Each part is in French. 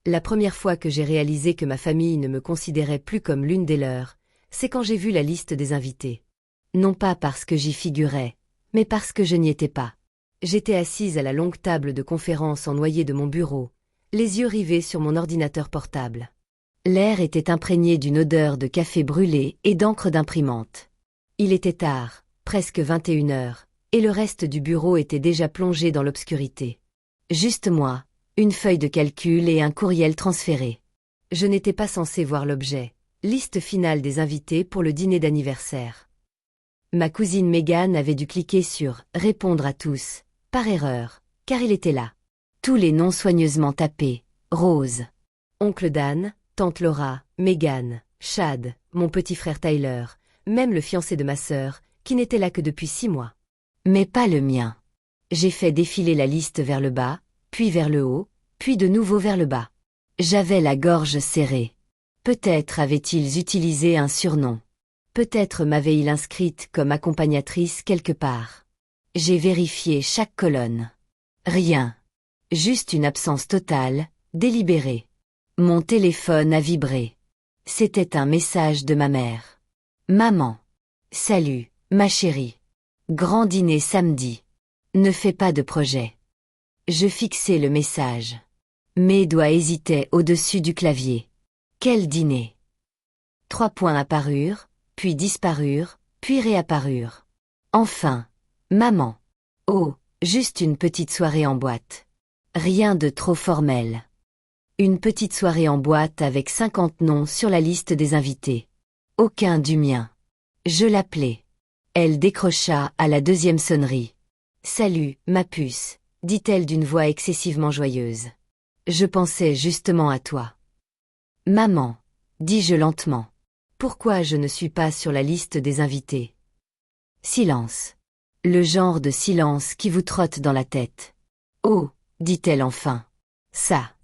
La première fois que j'ai réalisé que ma famille ne me considérait plus comme l'une des leurs, c'est quand j'ai vu la liste des invités. Non pas parce que j'y figurais, mais parce que je n'y étais pas. J'étais assise à la longue table de conférence en noyer de mon bureau, les yeux rivés sur mon ordinateur portable. L'air était imprégné d'une odeur de café brûlé et d'encre d'imprimante. Il était tard, presque 21 heures, et le reste du bureau était déjà plongé dans l'obscurité. Juste moi, une feuille de calcul et un courriel transféré. Je n'étais pas censé voir l'objet, liste finale des invités pour le dîner d'anniversaire. Ma cousine Megan avait dû cliquer sur « Répondre à tous », par erreur, car il était là. Tous les noms soigneusement tapés, Rose, oncle Dan, tante Laura, Megan, Chad, mon petit frère Tyler, même le fiancé de ma sœur, qui n'était là que depuis 6 mois. Mais pas le mien. J'ai fait défiler la liste vers le bas, puis vers le haut, puis de nouveau vers le bas. J'avais la gorge serrée. Peut-être avaient-ils utilisé un surnom. Peut-être m'avaient-ils inscrite comme accompagnatrice quelque part. J'ai vérifié chaque colonne. Rien. Juste une absence totale, délibérée. Mon téléphone a vibré. C'était un message de ma mère. Maman. Salut, ma chérie. Grand dîner samedi. Ne fais pas de projet. Je fixai le message. Mes doigts hésitaient au-dessus du clavier. Quel dîner? 3 points apparurent, puis disparurent, puis réapparurent. Enfin, maman. Oh, juste une petite soirée en boîte. Rien de trop formel. Une petite soirée en boîte avec 50 noms sur la liste des invités. Aucun du mien. Je l'appelai. Elle décrocha à la 2e sonnerie. Salut, ma puce, dit-elle d'une voix excessivement joyeuse. Je pensais justement à toi. Maman, dis-je lentement. Pourquoi je ne suis pas sur la liste des invités? Silence. Le genre de silence qui vous trotte dans la tête. Oh, dit-elle enfin. Ça.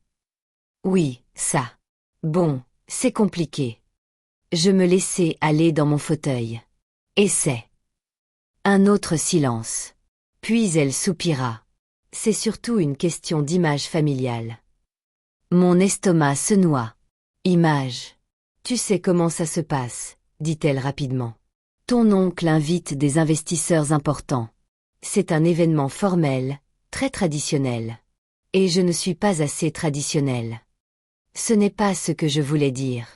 Oui, ça. Bon, c'est compliqué. Je me laissai aller dans mon fauteuil. Et c'est. Un autre silence. Puis elle soupira. C'est surtout une question d'image familiale. Mon estomac se noie. Image. Tu sais comment ça se passe, dit-elle rapidement. Ton oncle invite des investisseurs importants. C'est un événement formel, très traditionnel. Et je ne suis pas assez traditionnelle. Ce n'est pas ce que je voulais dire.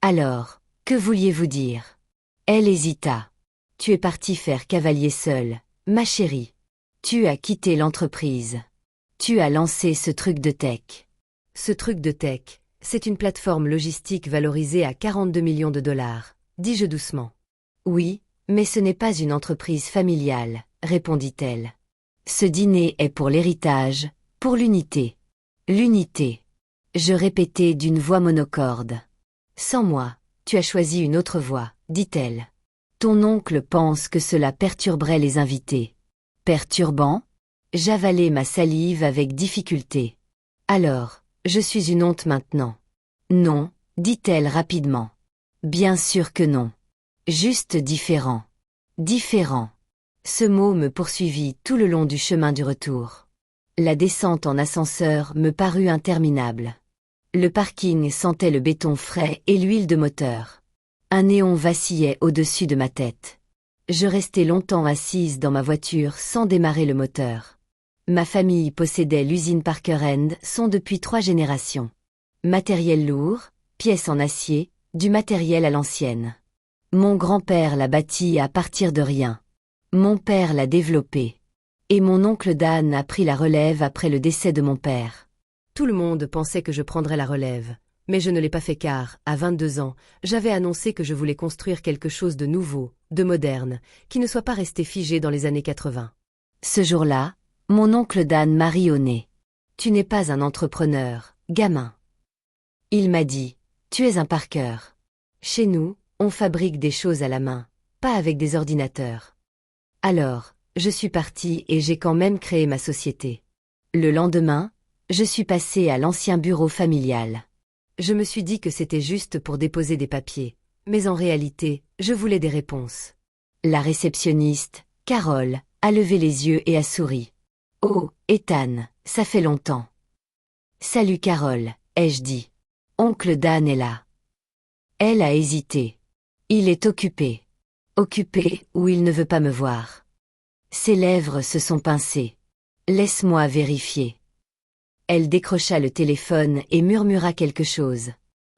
Alors, que vouliez-vous dire? Elle hésita. Tu es partie faire cavalier seul, ma chérie. Tu as quitté l'entreprise. Tu as lancé ce truc de tech. Ce truc de tech, c'est une plateforme logistique valorisée à 42 millions de dollars, dis-je doucement. Oui, mais ce n'est pas une entreprise familiale, répondit-elle. Ce dîner est pour l'héritage, pour l'unité. L'unité. Je répétai d'une voix monocorde. Sans moi, tu as choisi une autre voie, dit-elle. Ton oncle pense que cela perturberait les invités. Perturbant? J'avalai ma salive avec difficulté. Alors, je suis une honte maintenant. Non, dit-elle rapidement. Bien sûr que non. Juste différent. Différent. Ce mot me poursuivit tout le long du chemin du retour. La descente en ascenseur me parut interminable. Le parking sentait le béton frais et l'huile de moteur. Un néon vacillait au-dessus de ma tête. Je restai longtemps assise dans ma voiture sans démarrer le moteur. Ma famille possédait l'usine Parker & Son depuis 3 générations. Matériel lourd, pièces en acier, du matériel à l'ancienne. Mon grand-père l'a bâti à partir de rien. Mon père l'a développé. Et mon oncle Dan a pris la relève après le décès de mon père. Tout le monde pensait que je prendrais la relève. Mais je ne l'ai pas fait car, à 22 ans, j'avais annoncé que je voulais construire quelque chose de nouveau, de moderne, qui ne soit pas resté figé dans les années 80. Ce jour-là, mon oncle Dan m'a ri au nez. Tu n'es pas un entrepreneur, gamin. Il m'a dit, tu es un Parker. Chez nous, on fabrique des choses à la main, pas avec des ordinateurs. Alors, je suis partie et j'ai quand même créé ma société. Le lendemain, je suis passée à l'ancien bureau familial. Je me suis dit que c'était juste pour déposer des papiers, mais en réalité, je voulais des réponses. La réceptionniste, Carole, a levé les yeux et a souri. Oh, Ethan, ça fait longtemps. Salut Carole, ai-je dit. Oncle Dan est là. Elle a hésité. Il est occupé. Occupé ou il ne veut pas me voir. Ses lèvres se sont pincées. Laisse-moi vérifier. Elle décrocha le téléphone et murmura quelque chose.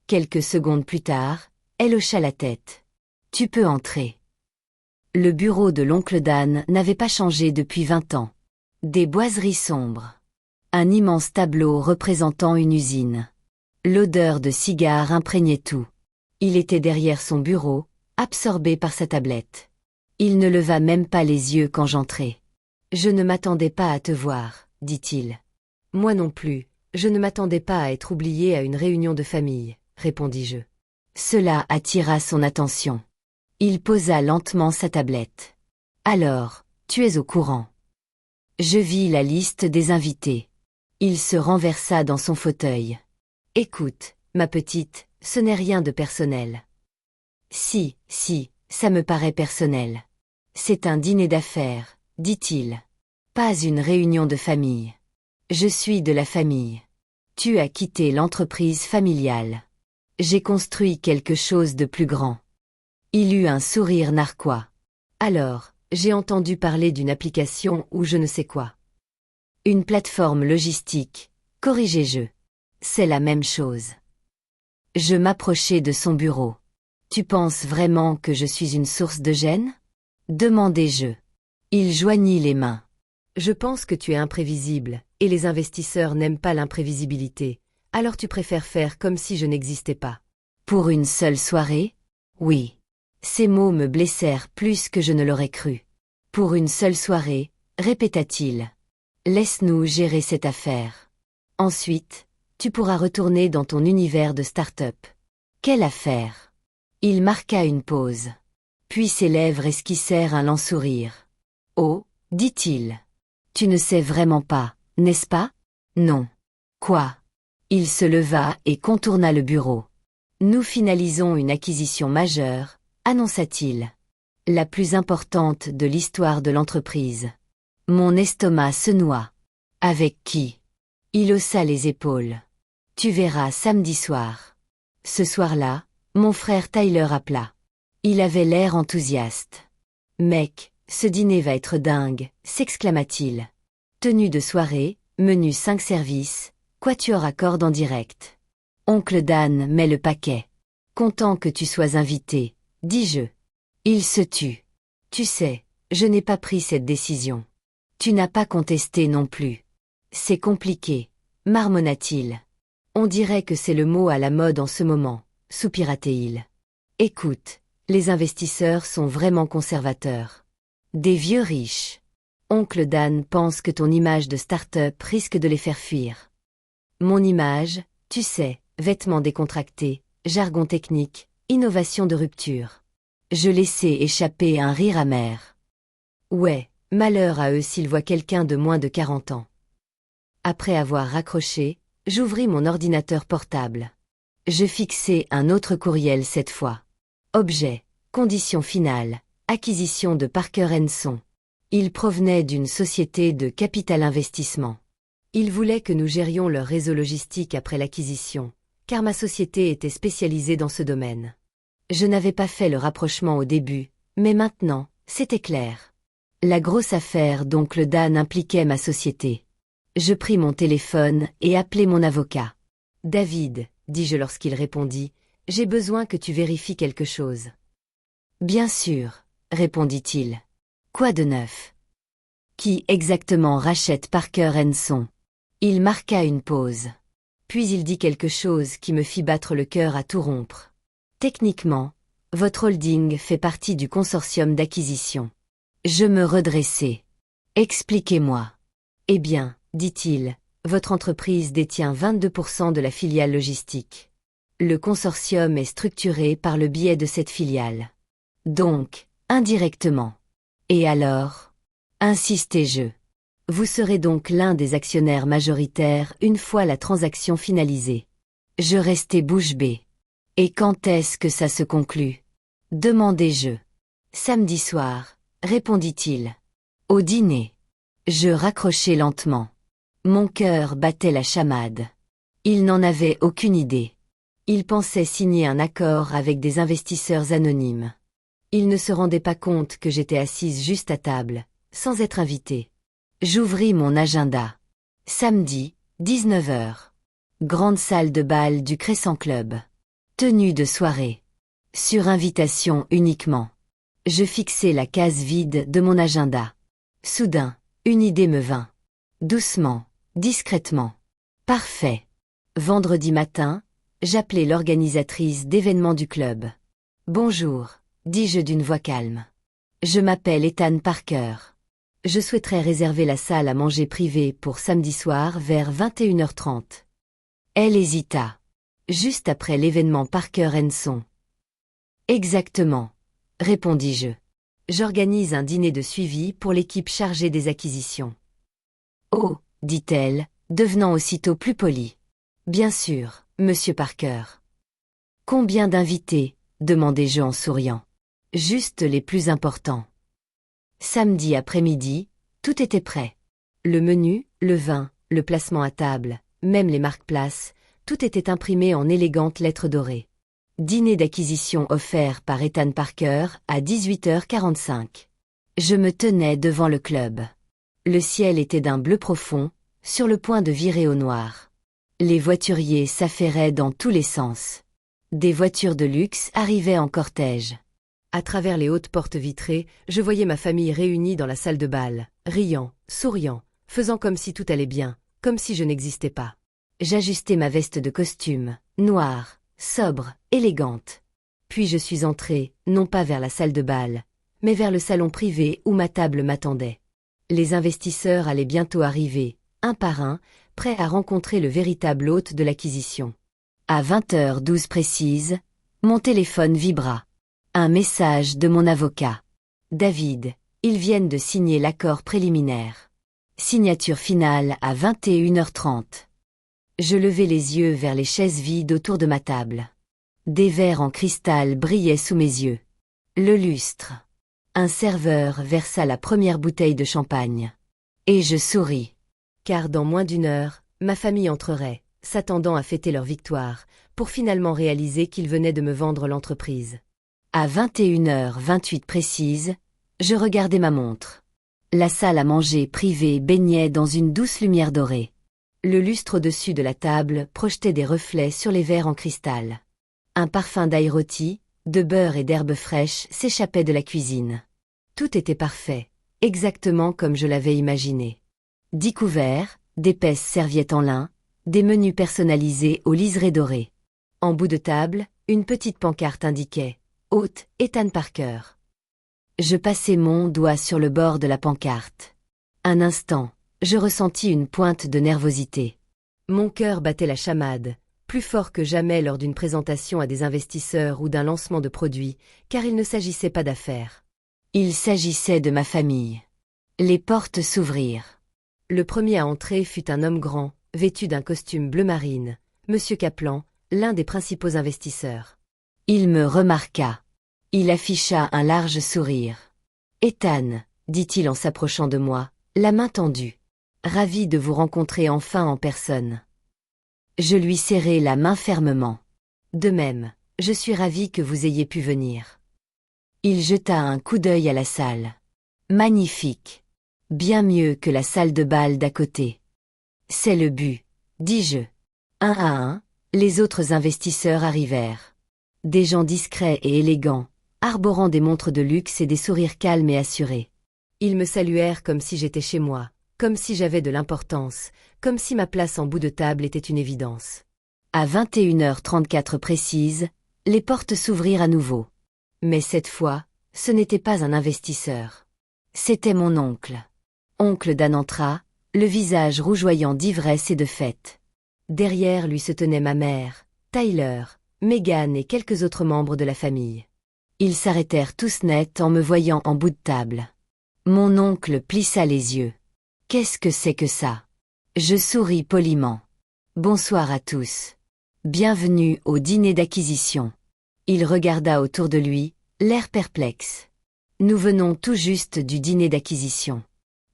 Quelques secondes plus tard, elle hocha la tête. Tu peux entrer. Le bureau de l'oncle Dan n'avait pas changé depuis 20 ans. Des boiseries sombres. Un immense tableau représentant une usine. L'odeur de cigare imprégnait tout. Il était derrière son bureau, absorbé par sa tablette. Il ne leva même pas les yeux quand j'entrai. Je ne m'attendais pas à te voir, dit-il. Moi non plus, je ne m'attendais pas à être oublié à une réunion de famille, répondis-je. Cela attira son attention. Il posa lentement sa tablette. Alors, tu es au courant. Je vis la liste des invités. Il se renversa dans son fauteuil. Écoute, ma petite, ce n'est rien de personnel. Si, ça me paraît personnel. C'est un dîner d'affaires, dit-il. Pas une réunion de famille. Je suis de la famille. Tu as quitté l'entreprise familiale. J'ai construit quelque chose de plus grand. Il eut un sourire narquois. Alors, j'ai entendu parler d'une application ou je ne sais quoi. Une plateforme logistique, corrigez-je. C'est la même chose. Je m'approchai de son bureau. Tu penses vraiment que je suis une source de gêne? Demandai-je. Il joignit les mains. Je pense que tu es imprévisible, et les investisseurs n'aiment pas l'imprévisibilité, alors tu préfères faire comme si je n'existais pas. Pour une seule soirée? Oui. Ces mots me blessèrent plus que je ne l'aurais cru. Pour une seule soirée, répéta-t-il. Laisse-nous gérer cette affaire. Ensuite, tu pourras retourner dans ton univers de start-up. Quelle affaire? Il marqua une pause. Puis ses lèvres esquissèrent un lent sourire. Oh, dit-il. Tu ne sais vraiment pas, n'est-ce pas? Non. Quoi? Il se leva et contourna le bureau. Nous finalisons une acquisition majeure, annonça-t-il. La plus importante de l'histoire de l'entreprise. Mon estomac se noua. Avec qui? Il haussa les épaules. Tu verras samedi soir. Ce soir-là, mon frère Tyler appela. Il avait l'air enthousiaste. Mec, ce dîner va être dingue, s'exclama-t-il. Tenue de soirée, menu 5 services, quatuor à cordes en direct. Oncle Dan met le paquet. Content que tu sois invité, dis-je. Il se tut. Tu sais, je n'ai pas pris cette décision. Tu n'as pas contesté non plus. C'est compliqué, marmonna-t-il. On dirait que c'est le mot à la mode en ce moment, soupira-t-il. Écoute, les investisseurs sont vraiment conservateurs. Des vieux riches. Oncle Dan pense que ton image de start-up risque de les faire fuir. Mon image, tu sais, vêtements décontractés, jargon technique, innovation de rupture. Je laissai échapper un rire amer. Ouais, malheur à eux s'ils voient quelqu'un de moins de 40 ans. Après avoir raccroché, j'ouvris mon ordinateur portable. Je fixai un autre courriel cette fois. Objet, condition finale, acquisition de Parker & Son. Il provenait d'une société de capital investissement. Ils voulaient que nous gérions leur réseau logistique après l'acquisition, car ma société était spécialisée dans ce domaine. Je n'avais pas fait le rapprochement au début, mais maintenant, c'était clair. La grosse affaire d'oncle Dan impliquait ma société. Je pris mon téléphone et appelai mon avocat. « David, dis-je lorsqu'il répondit, j'ai besoin que tu vérifies quelque chose. »« Bien sûr, répondit-il. Quoi de neuf? Qui exactement rachète Parker & Son? » Il marqua une pause. Puis il dit quelque chose qui me fit battre le cœur à tout rompre. Techniquement, votre holding fait partie du consortium d'acquisition. Je me redressai. Expliquez-moi. Eh bien, dit-il, votre entreprise détient 22% de la filiale logistique. Le consortium est structuré par le biais de cette filiale. Donc, indirectement. Et alors? Insistai-je. Vous serez donc l'un des actionnaires majoritaires une fois la transaction finalisée. Je restai bouche bée. Et quand est-ce que ça se conclut? Demandai-je. Samedi soir, répondit-il. Au dîner. Je raccrochai lentement. Mon cœur battait la chamade. Il n'en avait aucune idée. Il pensait signer un accord avec des investisseurs anonymes. Il ne se rendait pas compte que j'étais assise juste à table, sans être invitée. J'ouvris mon agenda. Samedi, 19 heures. Grande salle de bal du Crescent Club. Tenue de soirée. Sur invitation uniquement. Je fixai la case vide de mon agenda. Soudain, une idée me vint. Doucement, discrètement. Parfait. Vendredi matin, j'appelai l'organisatrice d'événements du club. Bonjour, dis-je d'une voix calme. Je m'appelle Ethan Parker. Je souhaiterais réserver la salle à manger privée pour samedi soir vers 21h30. Elle hésita. Juste après l'événement Parker & Son. Exactement, répondis-je. J'organise un dîner de suivi pour l'équipe chargée des acquisitions. Oh, dit-elle, devenant aussitôt plus polie. Bien sûr, monsieur Parker. Combien d'invités, demandai-je en souriant. Juste les plus importants. Samedi après-midi, tout était prêt. Le menu, le vin, le placement à table, même les marque-places, tout était imprimé en élégantes lettres dorées. Dîner d'acquisition offert par Ethan Parker à 18h45. Je me tenais devant le club. Le ciel était d'un bleu profond, sur le point de virer au noir. Les voituriers s'affairaient dans tous les sens. Des voitures de luxe arrivaient en cortège. À travers les hautes portes vitrées, je voyais ma famille réunie dans la salle de bal, riant, souriant, faisant comme si tout allait bien, comme si je n'existais pas. J'ajustai ma veste de costume, noire, sobre, élégante. Puis je suis entrée, non pas vers la salle de bal, mais vers le salon privé où ma table m'attendait. Les investisseurs allaient bientôt arriver, un par un, prêts à rencontrer le véritable hôte de l'acquisition. À 20h12 précise, mon téléphone vibra. Un message de mon avocat. David, ils viennent de signer l'accord préliminaire. Signature finale à 21h30. Je levai les yeux vers les chaises vides autour de ma table. Des verres en cristal brillaient sous mes yeux. Le lustre. Un serveur versa la première bouteille de champagne. Et je souris. Car dans moins d'une heure, ma famille entrerait, s'attendant à fêter leur victoire, pour finalement réaliser qu'ils venaient de me vendre l'entreprise. À 21h28 précise, je regardai ma montre. La salle à manger privée baignait dans une douce lumière dorée. Le lustre au-dessus de la table projetait des reflets sur les verres en cristal. Un parfum d'ail rôti, de beurre et d'herbes fraîches s'échappait de la cuisine. Tout était parfait, exactement comme je l'avais imaginé. 10 couverts, d'épaisses serviettes en lin, des menus personnalisés aux liserés dorés. En bout de table, une petite pancarte indiquait « Hôte Ethan Parker ». Je passai mon doigt sur le bord de la pancarte. Un instant, je ressentis une pointe de nervosité. Mon cœur battait la chamade, plus fort que jamais lors d'une présentation à des investisseurs ou d'un lancement de produits, car il ne s'agissait pas d'affaires. Il s'agissait de ma famille. Les portes s'ouvrirent. Le premier à entrer fut un homme grand, vêtu d'un costume bleu marine, Monsieur Kaplan, l'un des principaux investisseurs. Il me remarqua. Il afficha un large sourire. « Ethan, dit-il en s'approchant de moi, la main tendue. Ravi de vous rencontrer enfin en personne. » Je lui serrai la main fermement. « De même, je suis ravi que vous ayez pu venir. » Il jeta un coup d'œil à la salle. Magnifique. Bien mieux que la salle de bal d'à côté. C'est le but, dis-je. Un à un, les autres investisseurs arrivèrent. Des gens discrets et élégants, arborant des montres de luxe et des sourires calmes et assurés. Ils me saluèrent comme si j'étais chez moi, comme si j'avais de l'importance, comme si ma place en bout de table était une évidence. À 21h34 précise, les portes s'ouvrirent à nouveau. Mais cette fois, ce n'était pas un investisseur. C'était mon oncle. Oncle Dan entra, le visage rougeoyant d'ivresse et de fête. Derrière lui se tenaient ma mère, Tyler, Megan et quelques autres membres de la famille. Ils s'arrêtèrent tous net en me voyant en bout de table. Mon oncle plissa les yeux. « Qu'est-ce que c'est que ça ?» Je souris poliment. « Bonsoir à tous. Bienvenue au dîner d'acquisition. » Il regarda autour de lui, l'air perplexe. Nous venons tout juste du dîner d'acquisition.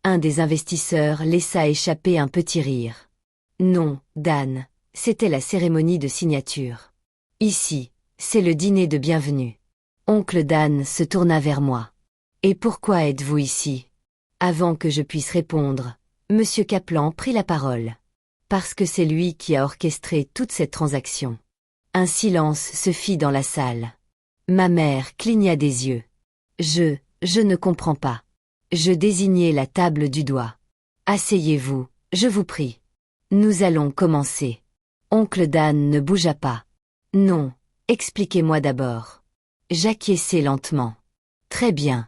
Un des investisseurs laissa échapper un petit rire. « Non, Dan, C'était la cérémonie de signature. Ici, c'est le dîner de bienvenue. Oncle Dan se tourna vers moi. Et pourquoi êtes-vous ici? Avant que je puisse répondre, Monsieur Kaplan prit la parole. Parce que c'est lui qui a orchestré toute cette transaction. Un silence se fit dans la salle. Ma mère cligna des yeux. Je ne comprends pas. Je désignai la table du doigt. Asseyez-vous, je vous prie. Nous allons commencer. Oncle Dan ne bougea pas. Non, expliquez-moi d'abord. J'acquiesçai lentement. Très bien.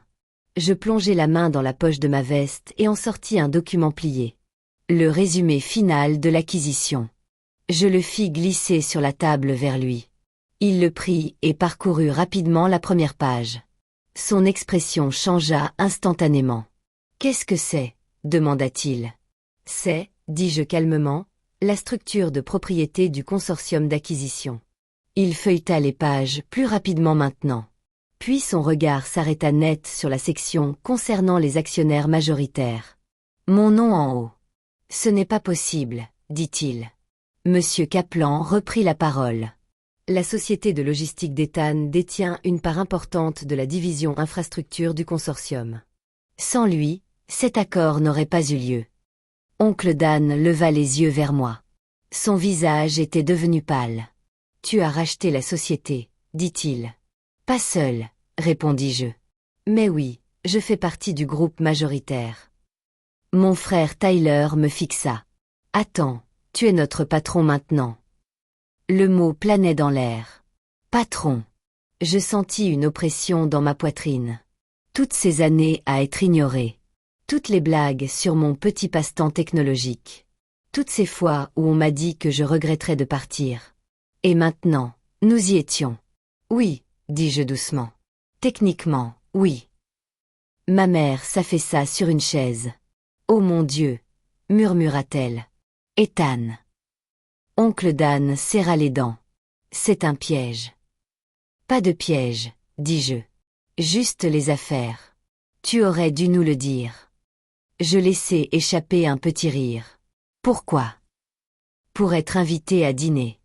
Je plongeai la main dans la poche de ma veste et en sortis un document plié. Le résumé final de l'acquisition. Je le fis glisser sur la table vers lui. Il le prit et parcourut rapidement la première page. Son expression changea instantanément. « Qu'est-ce que c'est » demanda-t-il. « C'est, dis-je calmement, la structure de propriété du consortium d'acquisition. » Il feuilleta les pages plus rapidement maintenant. Puis son regard s'arrêta net sur la section concernant les actionnaires majoritaires. Mon nom en haut. « Ce n'est pas possible, dit-il. » Monsieur Kaplan reprit la parole. La société de logistique d'Ethan détient une part importante de la division infrastructure du consortium. Sans lui, cet accord n'aurait pas eu lieu. Oncle Dan leva les yeux vers moi. Son visage était devenu pâle. « Tu as racheté la société, dit-il. »« Pas seul, répondis-je. Mais oui, je fais partie du groupe majoritaire. » Mon frère Tyler me fixa. « Attends, tu es notre patron maintenant. » Le mot planait dans l'air. Patron. Je sentis une oppression dans ma poitrine. Toutes ces années à être ignoré. Toutes les blagues sur mon petit passe-temps technologique. Toutes ces fois où on m'a dit que je regretterais de partir. Et maintenant, nous y étions. Oui, dis-je doucement. Techniquement, oui. Ma mère s'affaissa sur une chaise. Oh mon Dieu, murmura-t-elle. Ethan. Oncle Dan serra les dents. C'est un piège. Pas de piège, dis-je. Juste les affaires. Tu aurais dû nous le dire. Je laissai échapper un petit rire. Pourquoi? Pour être invité à dîner.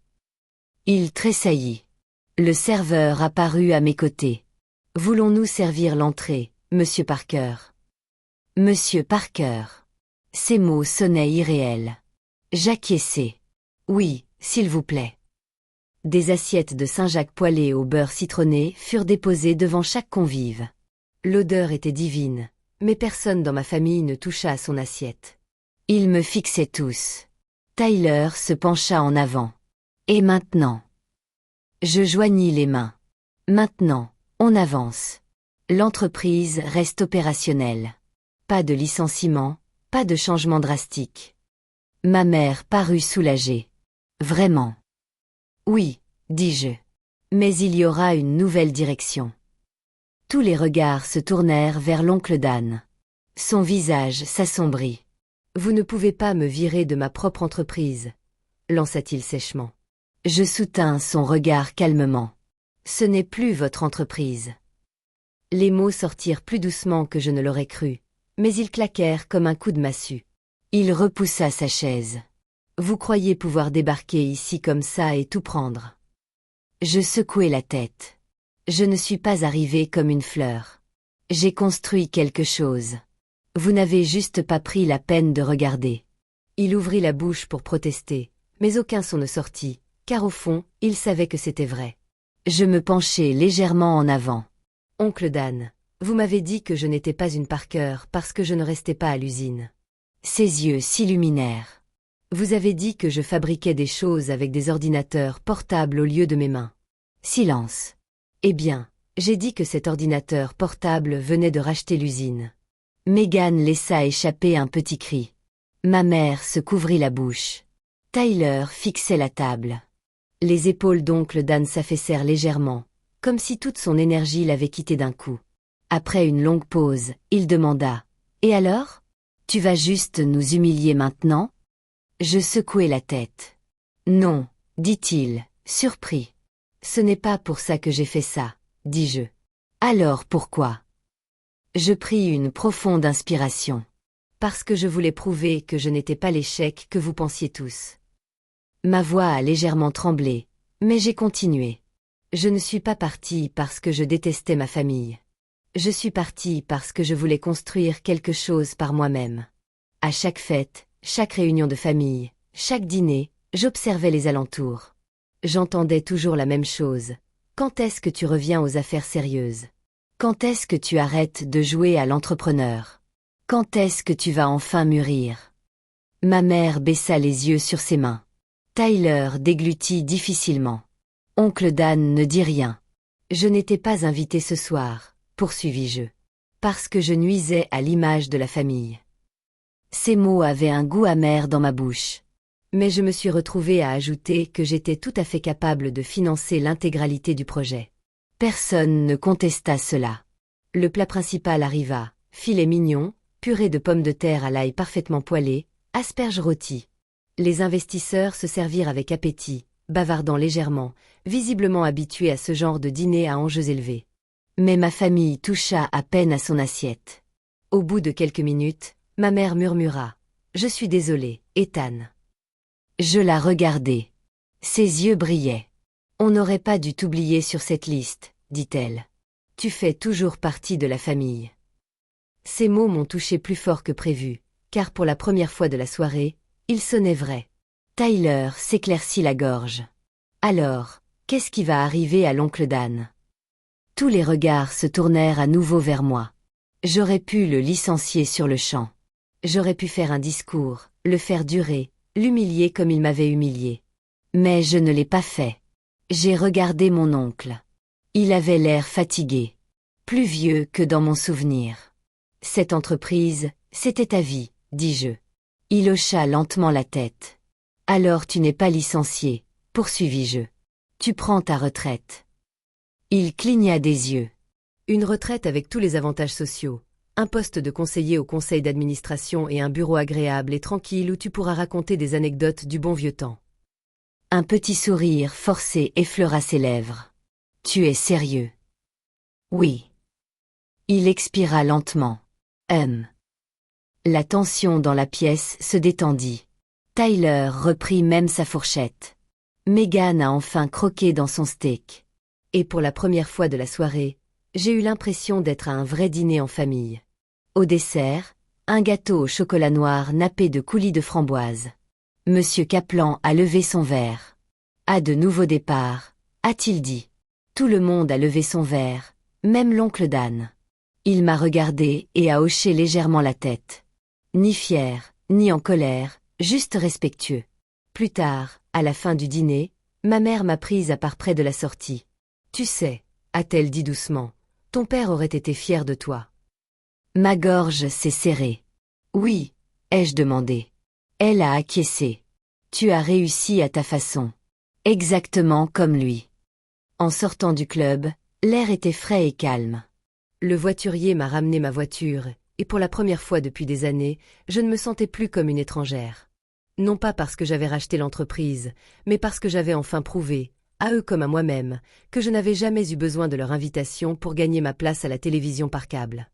Il tressaillit. Le serveur apparut à mes côtés. Voulons-nous servir l'entrée, Monsieur Parker? Monsieur Parker. Ces mots sonnaient irréels. J'acquiesçai. Oui, s'il vous plaît. Des assiettes de Saint-Jacques poêlées au beurre citronné furent déposées devant chaque convive. L'odeur était divine, mais personne dans ma famille ne toucha à son assiette. Ils me fixaient tous. Tyler se pencha en avant. Et maintenant? Je joignis les mains. Maintenant, on avance. L'entreprise reste opérationnelle. Pas de licenciement, pas de changement drastique. Ma mère parut soulagée. Vraiment. Oui, dis-je. Mais il y aura une nouvelle direction. Tous les regards se tournèrent vers l'oncle Dan. Son visage s'assombrit. Vous ne pouvez pas me virer de ma propre entreprise, lança-t-il sèchement. Je soutins son regard calmement. Ce n'est plus votre entreprise. Les mots sortirent plus doucement que je ne l'aurais cru, mais ils claquèrent comme un coup de massue. Il repoussa sa chaise. Vous croyez pouvoir débarquer ici comme ça et tout prendre? Je secouai la tête. Je ne suis pas arrivé comme une fleur. J'ai construit quelque chose. Vous n'avez juste pas pris la peine de regarder. Il ouvrit la bouche pour protester, mais aucun son ne sortit, car au fond, il savait que c'était vrai. Je me penchai légèrement en avant. Oncle Dan, vous m'avez dit que je n'étais pas une Parker parce que je ne restais pas à l'usine. Ses yeux s'illuminèrent. Vous avez dit que je fabriquais des choses avec des ordinateurs portables au lieu de mes mains. Silence. Eh bien, j'ai dit que cet ordinateur portable venait de racheter l'usine. Megan laissa échapper un petit cri. Ma mère se couvrit la bouche. Tyler fixait la table. Les épaules d'oncle Dan s'affaissèrent légèrement, comme si toute son énergie l'avait quitté d'un coup. Après une longue pause, il demanda. Et alors? Tu vas juste nous humilier maintenant? Je secouai la tête. Non, dit-il, surpris. Ce n'est pas pour ça que j'ai fait ça, dis-je. Alors pourquoi? Je pris une profonde inspiration. Parce que je voulais prouver que je n'étais pas l'échec que vous pensiez tous. Ma voix a légèrement tremblé, mais j'ai continué. Je ne suis pas partie parce que je détestais ma famille. Je suis partie parce que je voulais construire quelque chose par moi-même. À chaque fête, chaque réunion de famille, chaque dîner, j'observais les alentours. J'entendais toujours la même chose. Quand est-ce que tu reviens aux affaires sérieuses? Quand est-ce que tu arrêtes de jouer à l'entrepreneur? Quand est-ce que tu vas enfin mûrir? Ma mère baissa les yeux sur ses mains. Tyler déglutit difficilement. Oncle Dan ne dit rien. Je n'étais pas invité ce soir, poursuivis-je. Parce que je nuisais à l'image de la famille. Ces mots avaient un goût amer dans ma bouche. Mais je me suis retrouvée à ajouter que j'étais tout à fait capable de financer l'intégralité du projet. Personne ne contesta cela. Le plat principal arriva, filet mignon, purée de pommes de terre à l'ail parfaitement poêlée, asperges rôties. Les investisseurs se servirent avec appétit, bavardant légèrement, visiblement habitués à ce genre de dîner à enjeux élevés. Mais ma famille toucha à peine à son assiette. Au bout de quelques minutes, ma mère murmura « Je suis désolée, Ethan ». Je la regardai. Ses yeux brillaient. « On n'aurait pas dû t'oublier sur cette liste, dit-elle. Tu fais toujours partie de la famille. » Ces mots m'ont touché plus fort que prévu, car pour la première fois de la soirée, il sonnait vrai. Tyler s'éclaircit la gorge. Alors, qu'est-ce qui va arriver à l'oncle Dan? Tous les regards se tournèrent à nouveau vers moi. J'aurais pu le licencier sur le champ. J'aurais pu faire un discours, le faire durer, l'humilier comme il m'avait humilié. Mais je ne l'ai pas fait. J'ai regardé mon oncle. Il avait l'air fatigué. Plus vieux que dans mon souvenir. Cette entreprise, c'était ta vie, dis-je. Il hocha lentement la tête. Alors tu n'es pas licencié, poursuivis-je. Tu prends ta retraite. Il cligna des yeux. Une retraite avec tous les avantages sociaux. Un poste de conseiller au conseil d'administration et un bureau agréable et tranquille où tu pourras raconter des anecdotes du bon vieux temps. Un petit sourire forcé effleura ses lèvres. Tu es sérieux? Oui. Il expira lentement. La tension dans la pièce se détendit. Tyler reprit même sa fourchette. Megan a enfin croqué dans son steak. Et pour la première fois de la soirée, j'ai eu l'impression d'être à un vrai dîner en famille. Au dessert, un gâteau au chocolat noir nappé de coulis de framboise. Monsieur Kaplan a levé son verre. À de nouveaux départs, a-t-il dit. Tout le monde a levé son verre, même l'oncle Dan. Il m'a regardé et a hoché légèrement la tête. Ni fier, ni en colère, juste respectueux. Plus tard, à la fin du dîner, ma mère m'a prise à part près de la sortie. Tu sais, a-t-elle dit doucement, ton père aurait été fier de toi. Ma gorge s'est serrée. Oui, ai-je demandé. Elle a acquiescé. Tu as réussi à ta façon. Exactement comme lui. En sortant du club, l'air était frais et calme. Le voiturier m'a ramené ma voiture, et pour la première fois depuis des années, je ne me sentais plus comme une étrangère. Non pas parce que j'avais racheté l'entreprise, mais parce que j'avais enfin prouvé, à eux comme à moi-même, que je n'avais jamais eu besoin de leur invitation pour gagner ma place à la télévision par câble.